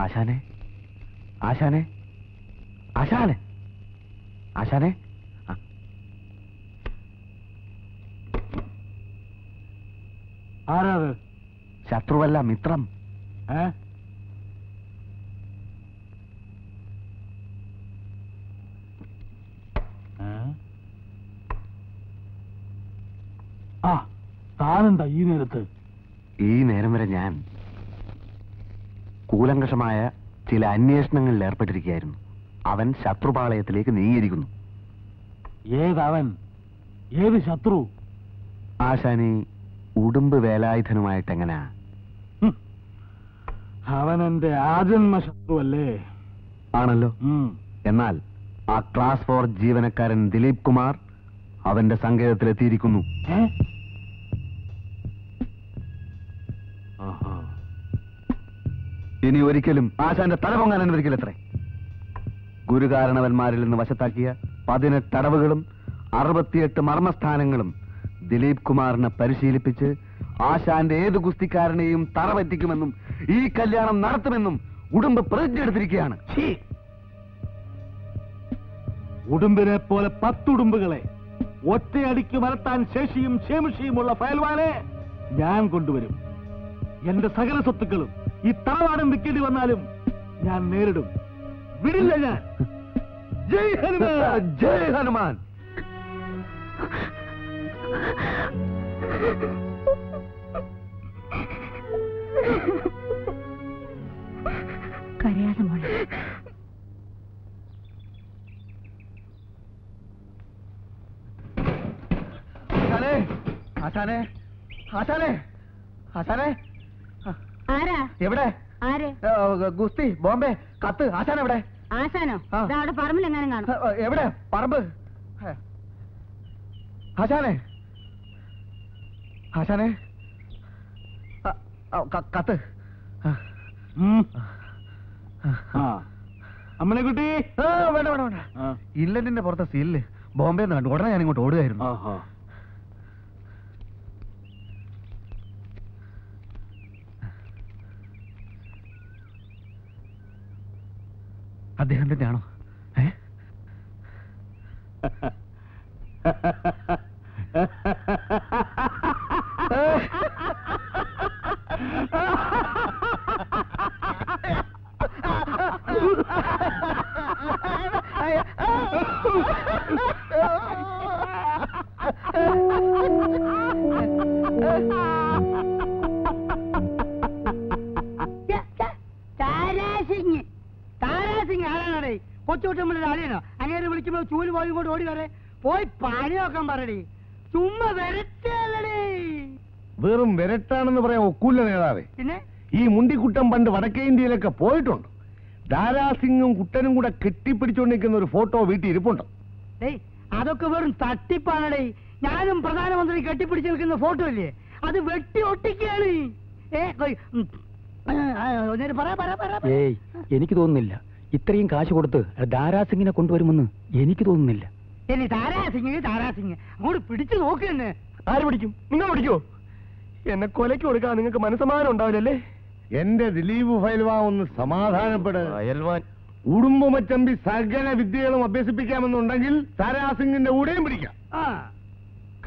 ആശാനെ, ആശാനെ, ആശാനെ, ആശാനെ. ആരാത്? ശത്രുവല്ല, മിത്രം. ആ, താനെന്താ ഈ നേരത്ത്? ഈ നേരം വരെ ഞാൻ കൂലങ്കഷമായ ചില അന്വേഷണങ്ങളിൽ ഏർപ്പെട്ടിരിക്കുകയായിരുന്നു. അവൻ ശത്രുപാളയത്തിലേക്ക് നീങ്ങിയിരിക്കുന്നു. ഏതവൻ? ഏത് ശത്രു? ആശാനി ഉടുമ്പ് വേലായുധനുമായിട്ട് എങ്ങനാ? അവൻ എന്റെ ആജന്മ ശത്രുവല്ലേ? ആണല്ലോ. എന്നാൽ ആ ക്ലാസ് 4 ജീവനക്കാരൻ ദിലീപ് കുമാർ അവന്റെ സങ്കേതത്തിലെത്തിയിരിക്കുന്നു. ഇനി ഒരിക്കലും ആശാന്റെ തല പൊങ്ങാൻ അനുവദിക്കില്ലത്രേ. ഗുരുകാരണവന്മാരിൽ നിന്ന് വശത്താക്കിയ 18 അടവുകളും 68 മർമ്മസ്ഥാനങ്ങളും ദിലീപ് കുമാറിനെ പരിശീലിപ്പിച്ച് ആശാന്റെ ഏത് ഗുസ്തിക്കാരനെയും തറപറ്റിക്കുമെന്നും ഈ കല്യാണം നടത്തുമെന്നും ഉടുമ്പ് പ്രതിജ്ഞ എടുത്തിരിക്കുകയാണ്. ഉടുമ്പിനെ പോലെ 10 ഉടുമ്പുകളെ ഒറ്റയടിക്ക് മരത്താൻ ശേഷിയും ക്ഷേമുഷിയുമുള്ള ഫയൽവാനെ ഞാൻ കൊണ്ടുവരും. എന്റെ സകല സ്വത്തുക്കളും ഈ തറവാടം വിൽക്കേണ്ടി വന്നാലും ഞാൻ നേരിടും. വിടില്ല ഞാൻ. ജയ് ഹനുമാൻ, ജയ് ഹനുമാൻ. കരയാതെ മോളെ. ആശാനെ, ആശാനെ, ആശാനെ. ആരാ? എവിടെ? ആര്? ഗുസ്തി, ബോംബെ, കത്ത്. ആശാൻ എവിടെ? ആശാനോ? അവിടെ പറമ്പിൽ എങ്ങാനും കാണും. എവിടെ? പറമ്പ്. ആശാനെ, ആശാനെ, കത്ത്. അമ്മനെ കുട്ടി. വേണ്ട വേണ്ട വേണ്ട. ഇല്ലന്റെ പുറത്തെ സീലില് ബോംബെ കണ്ടു. ഉടനെ ഞാൻ ഇങ്ങോട്ട് ഓടുകയായിരുന്നു. അദ്ദേഹം തന്നെയാണോ? താരാസിംഗ് ആരാണേ? കൊച്ചുകുട്ടമ്മയുടെ ആളിയാണോ? അങ്ങനെ വിളിക്കുമ്പോ ചൂല് പോയി കൊണ്ട് ഓടി വരെ പോയി പണി നോക്കാൻ പറയണേ. ചുമ്മാ വരട്ടേ. വെറും വരട്ടാണെന്ന് പറയാൻ ഒക്കൂല്ല നേതാവേ. പിന്നെ ഈ മുണ്ടിക്കുട്ടൻ പണ്ട് വടക്കേ ഇന്ത്യയിലൊക്കെ പോയിട്ടുണ്ട്. ദാരാസിംഗും കുട്ടനും കൂടെ കെട്ടിപ്പിടിച്ചുകൊണ്ടിരിക്കുന്ന ഒരു ഫോട്ടോ വീട്ടിൽ ഇരിപ്പുണ്ട്. അതൊക്കെ വെറും തട്ടിപ്പാണടേ. ഞാനും പ്രധാനമന്ത്രി കെട്ടിപ്പിടിച്ച് നിൽക്കുന്ന ഫോട്ടോ ഇല്ലേ, അത് വെട്ടി ഒട്ടിക്കാണ്. ഏയ്, എനിക്ക് തോന്നുന്നില്ല ഇത്രയും കാശ് കൊടുത്ത് ദാരാസിംഗിനെ കൊണ്ടുവരുമെന്ന്. എനിക്ക് തോന്നുന്നില്ല. ഇനി താരാസിംഗ് അങ്ങോട്ട് പിടിച്ചു നോക്ക്. ആര് പിടിക്കും? നിങ്ങൾ പിടിക്കോ? എന്നെ കൊലയ്ക്ക് കൊടുക്കാൻ നിങ്ങൾക്ക് മനസ്സമാനം ഉണ്ടാവില്ലല്ലേ? എന്റെ ദിലീപ് ഫയൽവാ ഒന്ന് സമാധാനപ്പെട്. അയൽവാൻ ഉടുമ്പുമച്ചമ്പി സകല വിദ്യകളും അഭ്യസിപ്പിക്കാമെന്നുണ്ടെങ്കിൽ താരാസിംഗിന്റെ കൂടെയും പിടിക്കാം.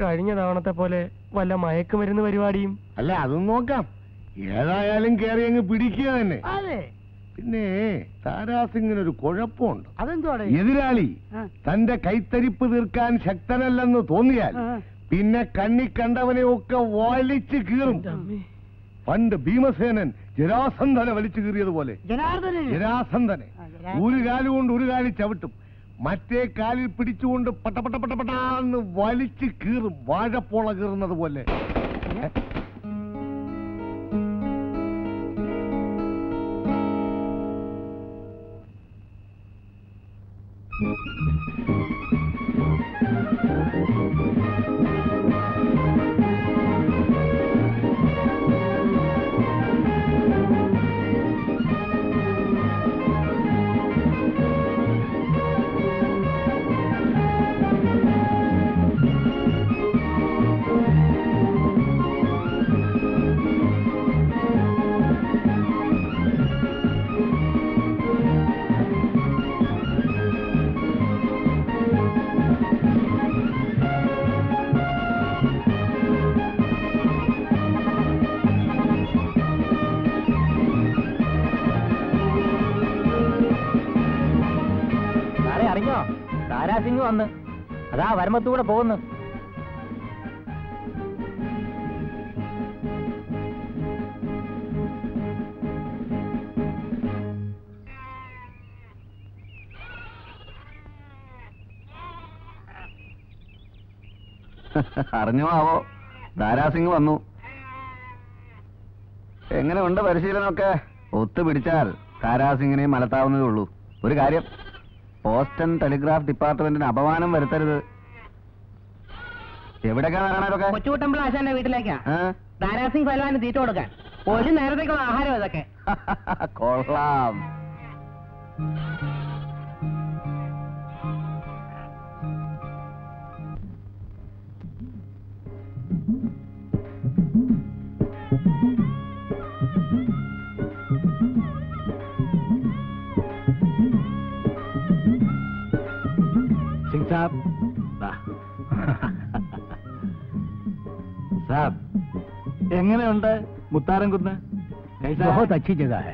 കഴിഞ്ഞ തവണത്തെ പോലെ വല്ല മയക്കുമരുന്ന് പരിപാടിയും അല്ല, അതും നോക്കാം. ഏതായാലും കയറി അങ്ങ് പിടിക്കുക തന്നെ. പിന്നെ താരാസിംഗിനൊരു കുഴപ്പമുണ്ട്. അതെന്തോടെ? എതിരാളി തന്റെ കൈത്തരിപ്പ് തീർക്കാൻ ശക്തനല്ലെന്ന് തോന്നിയാൽ പിന്നെ കണ്ണി കണ്ടവനെ ഒക്കെ വലിച്ചു കീറും. പണ്ട് ഭീമസേനൻ ജരാസന്ധനെ വലിച്ചു കീറിയതുപോലെ ജരാസന്ധനെ ഒരു കാലുകൊണ്ട് ഒരു കാലിൽ ചവിട്ടും, മറ്റേ കാലിൽ പിടിച്ചുകൊണ്ട് പട്ടപട്ടപട്ടപട്ടാന്ന് വലിച്ചു കീറും, വാഴപ്പോള കീറുന്നത് പോലെ. ദാരാസിംഗ് വന്ന് അതാ വരമ്പത്തൂടെ പോകുന്നു. അറിഞ്ഞോ ആവോ, ദാരാസിംഗ് വന്നു. എങ്ങനെ ഉണ്ട് പരിശീലനമൊക്കെ? ഒത്തുപിടിച്ചാൽ ദാരാസിംഗിനെ മലത്താവുന്നതേ ഉള്ളൂ. ഒരു കാര്യം, പോസ്റ്റ് ആൻഡ് ടെലിഗ്രാഫ് ഡിപ്പാർട്ട്മെന്റിന് അപമാനം വരുത്തരുത്. എവിടേക്കാണ് വരണതൊക്കെ? കൊച്ചുകുട്ടമ്പിൾ ആശാന്റെ വീട്ടിലേക്കാ ദാരാസിംഗ് ഫലവാന് തീറ്റ കൊടുക്കാൻ. ഒരു നേരത്തേക്കുള്ള ആഹാരം ഇതൊക്കെ. കൊള്ളാം. സിംഗ് സാബ്, സാബ് എങ്ങനെയുണ്ട് മുത്താരംകുന്ന്? बहुत अच्छी जगह है,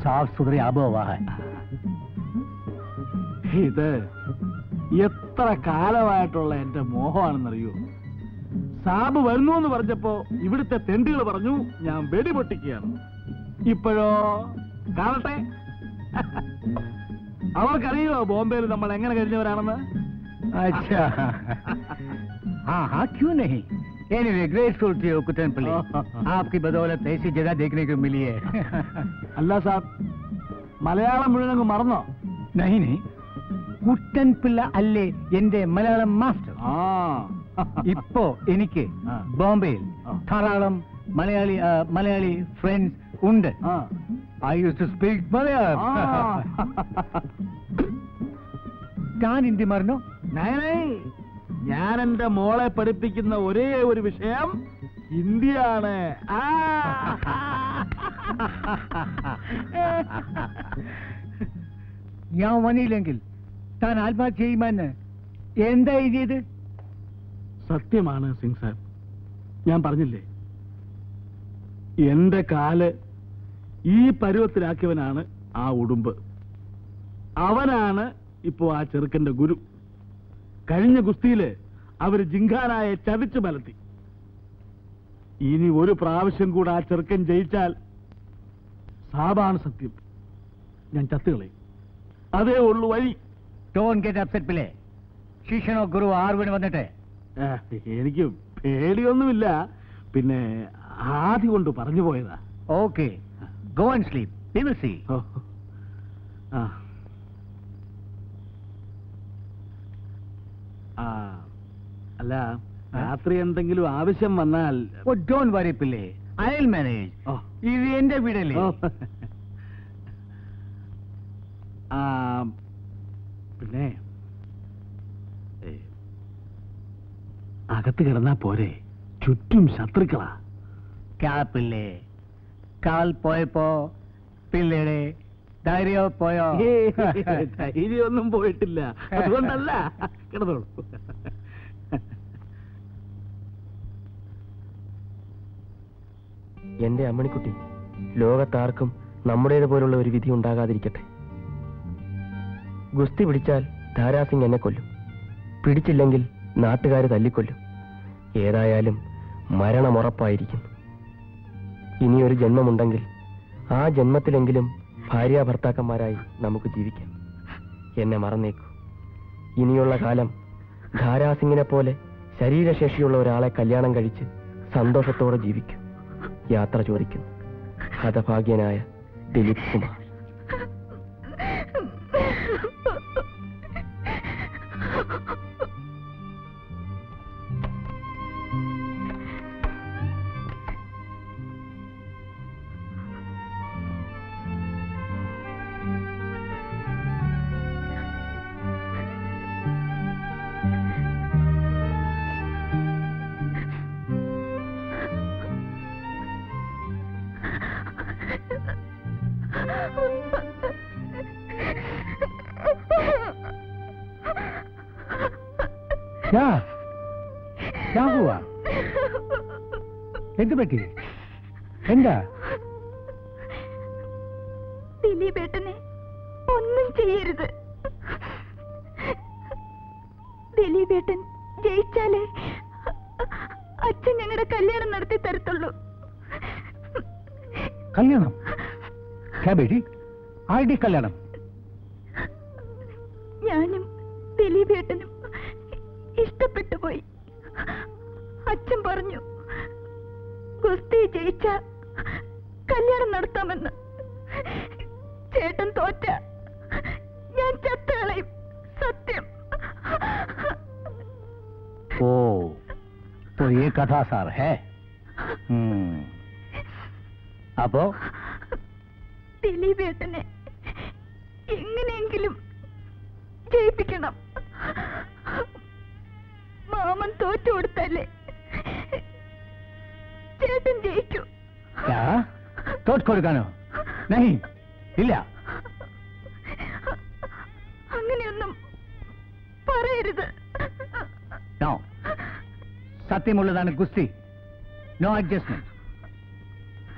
साफ सुथरी आबोहवा है. ഇത് എത്ര കാലമായിട്ടുള്ള എന്റെ മോഹമാണെന്നറിയോ? സാബ് വരുന്നു എന്ന് പറഞ്ഞപ്പോ ഇവിടുത്തെ തെണ്ടികൾ പറഞ്ഞു ഞാൻ വെടിപൊട്ടിക്കുകയാണ്. ഇപ്പോഴോ കാണട്ടെ. അവർക്കറിയോ ബോംബെയിൽ നമ്മൾ എങ്ങനെ കഴിഞ്ഞവരാണെന്ന്? अच्छा, हाँ हाँ क्यों नहीं. Anyway, grateful to you, Kutanpally. आपकी बदौलत ऐसी जगह देखने को मिली है. അല്ല സാബ്, മലയാളം മുഴുവൻ മറന്നോ? नहीं नहीं, കുട്ടൻപിള്ള അല്ലേ എന്റെ മലയാളം മാസ്റ്റർ. ഇപ്പോ എനിക്ക് ബോംബെയിൽ ധാരാളം മലയാളി ഫ്രണ്ട്സ് ഉണ്ട്. I used to speak Malayalam. താൻ ഹിന്ദി മറന്നോ? ഞാൻ എന്റെ മോളെ പഠിപ്പിക്കുന്ന ഒരേ ഒരു വിഷയം ഹിന്ദിയാണ്. ഞാൻ വന്നില്ലെങ്കിൽ താൻ ആത്മഹത്യ ചെയ്യുമെന്ന് എന്താ എഴുതിയത്? സത്യമാണ് സിംഗ് സാബ്, ഞാൻ പറഞ്ഞില്ലേ, എന്റെ കാല് ഈ പരുവത്തിലാക്കിയവനാണ് ആ ഉടുമ്പ്. അവനാണ് ഇപ്പോ ആ ചെറുക്കന്റെ ഗുരു. കഴിഞ്ഞ ഗുസ്തിയില് അവര് ജിങ്കാനായെ ചതിച്ചു മലത്തി. ഇനി ഒരു പ്രാവശ്യം കൂടെ ആ ചെറുക്കൻ ജയിച്ചാൽ സാബാണ് സത്യം, ഞാൻ ചത്തുകളയും. അതേ ഉള്ളു വഴി. Don't get upset, പിള്ളേ. ശിഷ്യനോ ഗുരു ആർവിന് വന്നിട്ട് എനിക്ക് പേടിയൊന്നുമില്ല, പിന്നെ ആദ്യം കൊണ്ട് പറഞ്ഞു പോയതാ. Okay, go and sleep. We will see. അല്ല, രാത്രി എന്തെങ്കിലും ആവശ്യം വന്നാൽ Oh, don't worry, Pillai. I'll manage. ഇത് എന്റെ വീടല്ലേ. പിന്നെ അകത്ത് കിടന്നാ പോരെ, ചുറ്റും ശത്രുക്കളാ. പിള്ളേ, കാൽ പോയപ്പോ പിള്ളേടെ ധൈര്യം പോയോ? ധൈര്യമൊന്നും പോയിട്ടില്ല, അതുകൊണ്ടല്ല. കിടന്നോളൂ. എന്റെ അമ്മണിക്കുട്ടി, ലോകത്താർക്കും നമ്മുടേതുപോലുള്ള ഒരു വിധി ഉണ്ടാകാതിരിക്കട്ടെ. ഗുസ്തി പിടിച്ചാൽ ധാരാസിംഗ് എന്നെ കൊല്ലും, പിടിച്ചില്ലെങ്കിൽ നാട്ടുകാര് തല്ലിക്കൊല്ലും. ഏതായാലും മരണമുറപ്പായിരിക്കുന്നു. ഇനിയൊരു ജന്മമുണ്ടെങ്കിൽ ആ ജന്മത്തിലെങ്കിലും ഭാര്യ ഭർത്താക്കന്മാരായി നമുക്ക് ജീവിക്കാം. എന്നെ മറന്നേക്കൂ. ഇനിയുള്ള കാലം ധാരാസിംഗിനെ പോലെ ശരീരശേഷിയുള്ള ഒരാളെ കല്യാണം കഴിച്ച് സന്തോഷത്തോടെ ജീവിക്കും. യാത്ര ചോദിക്കുന്നു, ഹതഭാഗ്യനായ ദിലീപ് കുമാർ. എന്ത് പറ്റി? എന്താ? ദിലീപേട്ടനെ ഒന്നും ചെയ്യരുത്. ദിലീപേട്ടൻ ജയിച്ചാലേ അച്ഛൻ ഞങ്ങളുടെ കല്യാണം നടത്തി തരത്തുള്ളൂ. കല്യാണം? ആരുടെ കല്യാണം? ഞാനും ദിലീപേട്ടനും ഇഷ്ടപ്പെട്ടു പോയി. അച്ഛൻ പറഞ്ഞു ഗുസ്തി ജയിച്ച കല്യാണം നടത്താമെന്ന്. ചേട്ടൻ തോറ്റ ഞാൻ ചത്തകളയും. സത്യം. ഓ, तो ये कथा सार है. അപ്പോ ദിലീപേട്ടനെ എങ്ങനെയെങ്കിലും ജയിപ്പിക്കണം. മാമൻ തോറ്റു കൊടുത്തല്ലേ ചേട്ടൻ ജയിക്കൂ. തോറ്റ് കൊടുക്കാനോ? നഹി, ഇല്ല. അങ്ങനെയൊന്നും പറയരുത്. നോ, സത്യമുള്ളതാണ് ഗുസ്തി. No adjustment.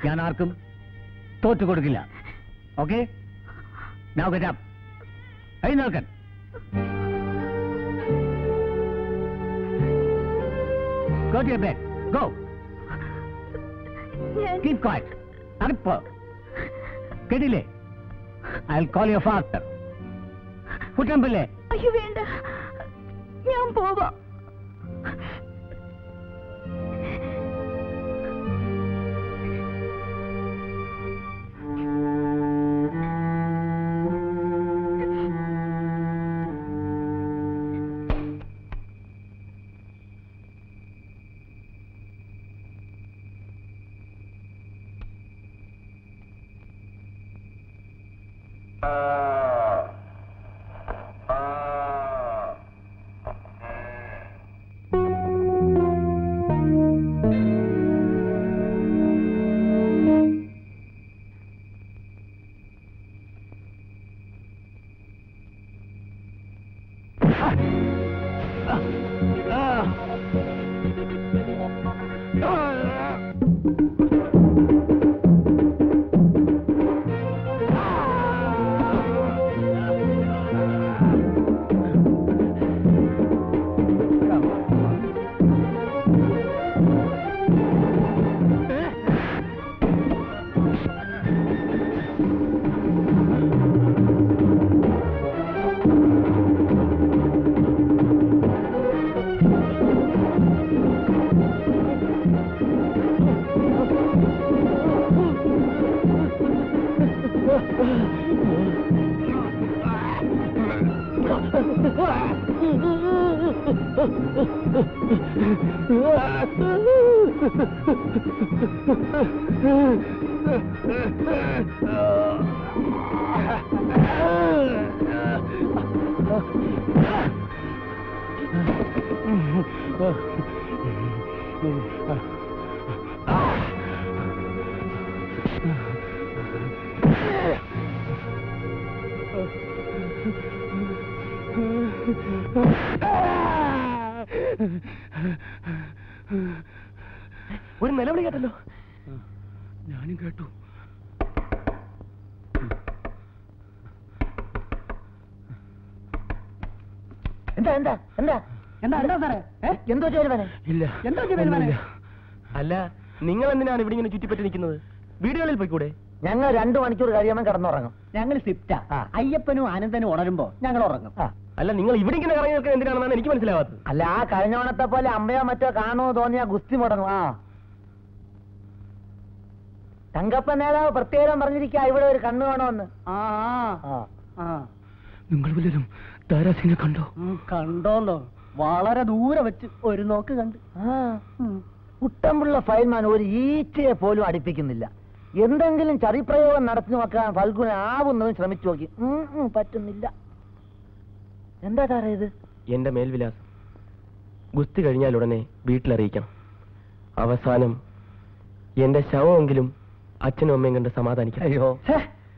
ഞാൻ ആർക്കും തോറ്റു കൊടുക്കില്ല. Okay, now get up. എഴുന്നേൽക്കാൻ. Go to your bed. Go. Keep quiet. Arip. കേട്ടില്ലേ? I'll call your father. കുട്ടമ്പില്ലേ? അയ്യോ വേണ്ട, ഞാൻ പോവാം. ഒരു നിലവിളി കേട്ടല്ലോ. ഞാനും കേട്ടു. എന്താ എന്താ എന്താ എന്താ എന്താ സാറേ? എന്തോ ചോദിച്ചു? ഇല്ല, എന്തോ ചോദിച്ചു? അല്ല, നിങ്ങൾ എന്തിനാണ് ഇവിടെ ഇങ്ങനെ ചുറ്റിപ്പറ്റി നിൽക്കുന്നത്? വീടുകളിൽ പോയിക്കൂടെ? ഞങ്ങൾ 2 മണിക്കൂർ കഴിയുമ്പോൾ കിടന്നുറങ്ങും. ഞങ്ങൾ ഷിഫ്റ്റാ. അയ്യപ്പനും ആനന്ദനും ഉണരുമ്പോ ഞങ്ങൾ ഉറങ്ങും. അല്ല, നിങ്ങൾ ഇവിടെ ഇങ്ങനെ കറങ്ങി നിൽക്കുന്നത് എന്തിനാണെന്നാണ് എനിക്ക് മനസ്സിലാവാത്തത്. അല്ല, ആ കഴിഞ്ഞോണത്തെ പോലെ അമ്പയോ മറ്റോ കാണുമോ തോന്നിയാ ഗുസ്തി മുടങ്ങും. ആ തങ്കപ്പൻ നേതാവ് പ്രത്യേകം പറഞ്ഞിരിക്കാ ഇവിടെ ഒരു കണ്ണു വേണമെന്ന്. നിങ്ങൾ വല്ലതും താരാസിനെ കണ്ടോ? കണ്ടോന്നോ? വളരെ ദൂരെ വെച്ച് ഒരു നോക്ക് കണ്ട്. കുട്ടമ്പിള്ള ഫയൽമാൻ ഒരു ഈച്ചയെ പോലും അടുപ്പിക്കുന്നില്ല. എന്തെങ്കിലും ചതിപ്രയോഗം നടത്തി നോക്കാൻ ഫൽഗുന ആവുന്നതും ശ്രമിച്ചു നോക്കി. പറ്റുന്നില്ല. എന്താ സാറേ ഇത്? എന്റെ മേൽവിലാസം ഗുസ്തി കഴിഞ്ഞാൽ ഉടനെ വീട്ടിലറിയിക്കണം. അവസാനം എന്റെ ശവമെങ്കിലും അച്ഛനും അമ്മയും കണ്ട് സമാധാനിക്കണം. അയ്യോ,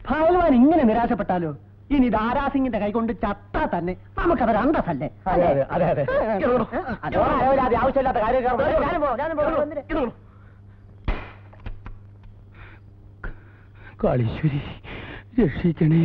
ഫയൽമാൻ ഇങ്ങനെ നിരാശപ്പെട്ടാലോ? ഇനി ദാരാസിംഗിന്റെ കൈകൊണ്ട് ചത്താ തന്നെ നമുക്കത് അന്തസ്സല്ലേ? ആവശ്യമില്ലാത്ത കാര്യം. കാളീശ്വരി രക്ഷിക്കണേ.